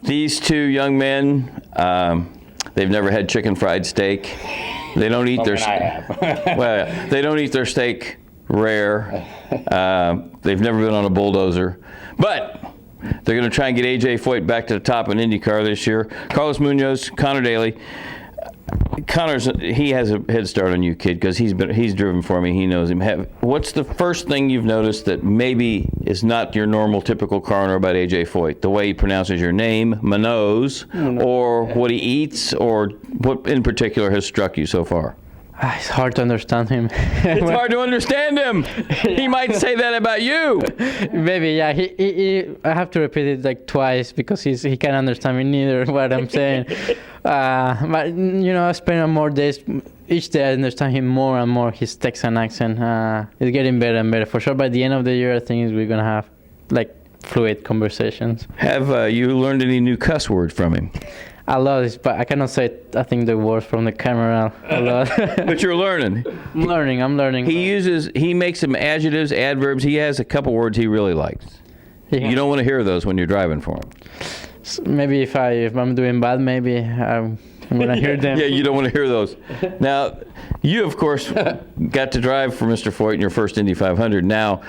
These two young men, they've never had chicken fried steak. They don't eat their well, they don't eat their steak rare. They've never been on a bulldozer, but they're going to try and get AJ Foyt back to the top in IndyCar this year. Carlos Munoz, Conor Daly. He has a head start on you, kid, because he's driven for me. He knows him. What's the first thing you've noticed that maybe is not your normal typical Conor about AJ Foyt? The way he pronounces your name, Munoz, or what he eats, or what in particular has struck you so far? It's hard to understand him. It's hard to understand him. He might say that about you. Maybe, yeah. I have to repeat it like twice because he can't understand me neither what I'm saying. But I spend more days. Each day I understand him more and more. His Texan accent is getting better and better. For sure, by the end of the year, I think we're gonna have like fluid conversations. Have you learned any new cuss words from him? A lot, but I cannot say, I think, the words from the camera a lot. But you're learning. I'm learning. He makes some adjectives, adverbs. He has a couple words he really likes. Yeah. You don't want to hear those when you're driving for him. So maybe if I'm doing bad, maybe I'm going to hear them. Yeah, you don't want to hear those. Now, you, of course, got to drive for Mr. Foyt in your first Indy 500. Now,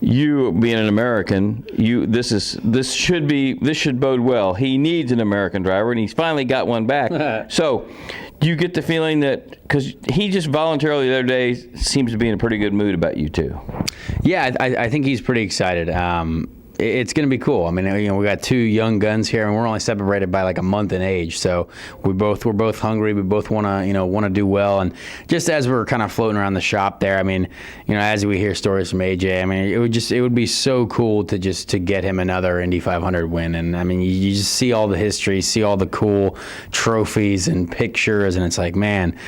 you being an American, this should bode well. He needs an American driver, and he's finally got one back. So, do you get the feeling that because he just voluntarily the other day seems to be in a pretty good mood about you too? Yeah, I think he's pretty excited. It's going to be cool. I mean, we got two young guns here, and we're only separated by like a month in age. So we're both hungry. We both want to do well. And just as we're kind of floating around the shop there, I mean, as we hear stories from AJ, I mean, it would be so cool to get him another Indy 500 win. And I mean, you just see all the history, see all the cool trophies and pictures, and it's like, man,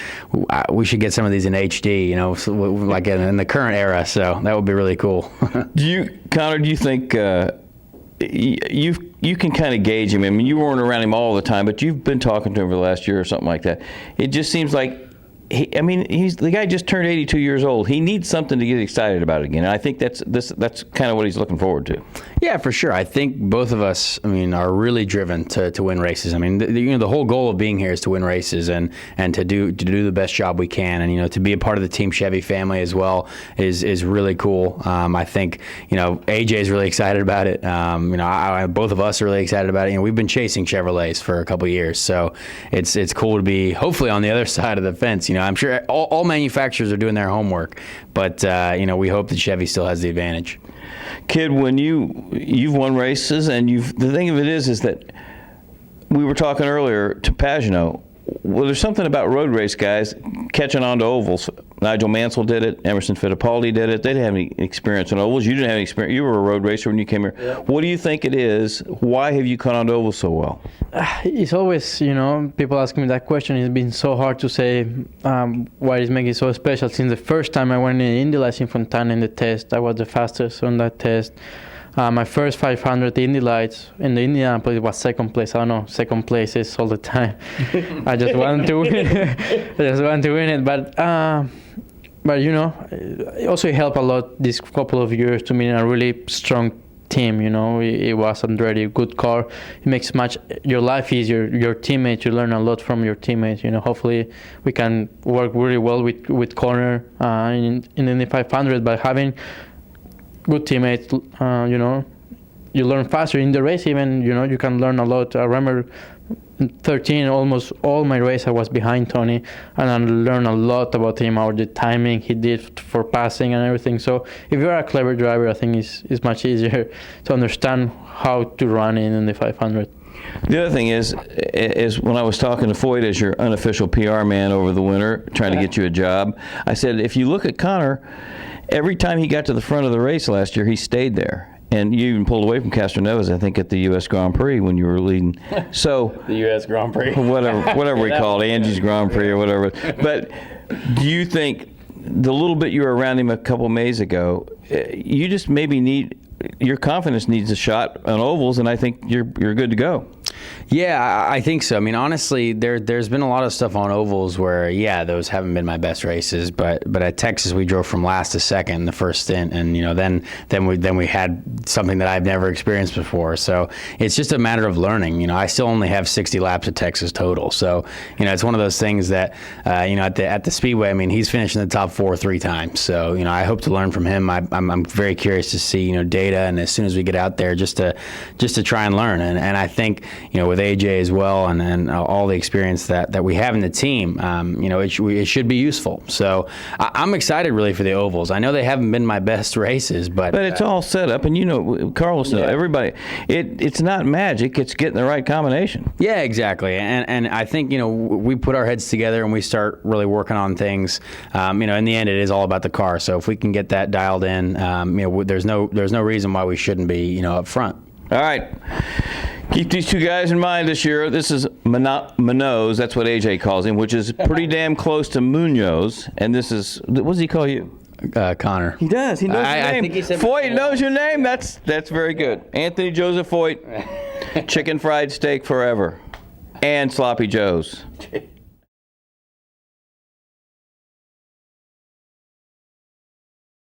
we should get some of these in HD, like in the current era. So that would be really cool. Conor, do you think you can kind of gauge him? I mean, you weren't around him all the time, but you've been talking to him for the last year or something like that. It just seems like, he's the guy just turned 82 years old. He needs something to get excited about again. And I think that's kind of what he's looking forward to. Yeah, for sure. I think both of us, are really driven to win races. I mean, the whole goal of being here is to win races and to do the best job we can. And to be a part of the Team Chevy family as well is really cool. I think AJ is really excited about it. Both of us are really excited about it. We've been chasing Chevrolets for a couple of years, so it's cool to be hopefully on the other side of the fence. I'm sure all manufacturers are doing their homework, but we hope that Chevy still has the advantage. Kid, when you've won races, and the thing of it is that we were talking earlier to Pagano. Well, there's something about road race guys catching on to ovals. Nigel Mansell did it. Emerson Fittipaldi did it. They didn't have any experience on ovals. You didn't have any experience. You were a road racer when you came here. Yeah. What do you think it is? Why have you caught on to ovals so well? It's always, people ask me that question. It's been so hard to say why it's making it so special. Since the first time I went in Indy Lights in Fontana in the test, I was the fastest on that test. My first 500 Indy Lights in the Indianapolis was second place. I don't know, second places all the time. I just wanted to win it. But it also helped a lot this couple of years to be in a really strong team. It was already a good car. It makes your life easier. Your teammates, you learn a lot from your teammates. Hopefully we can work really well with Conor in the Indy 500 by having good teammates. You learn faster in the race. Even you can learn a lot. I remember 13, almost all my race I was behind Tony, and I learned a lot about him, about the timing he did for passing and everything. So if you're a clever driver, I think it's much easier to understand how to run in the 500. The other thing is when I was talking to Foyt as your unofficial PR man over the winter, trying to get you a job, I said, if you look at Conor, every time he got to the front of the race last year, he stayed there. And you even pulled away from Castroneves, I think, at the U.S. Grand Prix when you were leading. So the U.S. Grand Prix. Whatever we call it, Angie's Grand Prix or whatever. But do you think the little bit you were around him a couple Mays ago, you just maybe your confidence needs a shot on ovals, and I think you're good to go. Yeah, I think so. I mean, honestly, there's been a lot of stuff on ovals where, yeah, those haven't been my best races, but at Texas we drove from last to second the first stint, and then we had something that I've never experienced before. So it's just a matter of learning. I still only have 60 laps at Texas total, so it's one of those things that at the Speedway, I mean, he's finished in the top 4 3 times. So I hope to learn from him. I'm very curious to see data, and as soon as we get out there, just to try and learn. And I think with AJ as well, and all the experience that we have in the team, it should be useful. So I'm excited really for the ovals. I know they haven't been my best races, but it's all set up, and Carlos knows, everybody. It's not magic. It's getting the right combination. Yeah, exactly. And I think we put our heads together and we start really working on things. In the end, it is all about the car. So if we can get that dialed in, there's no reason why we shouldn't be up front. All right. Keep these two guys in mind this year. This is Munoz, that's what AJ calls him, which is pretty damn close to Munoz. And this is, what does he call you? Connor. He does. He knows your name. I think he said Foyt knows your name. That's very good. Anthony Joseph Foyt, chicken fried steak forever, and sloppy joes.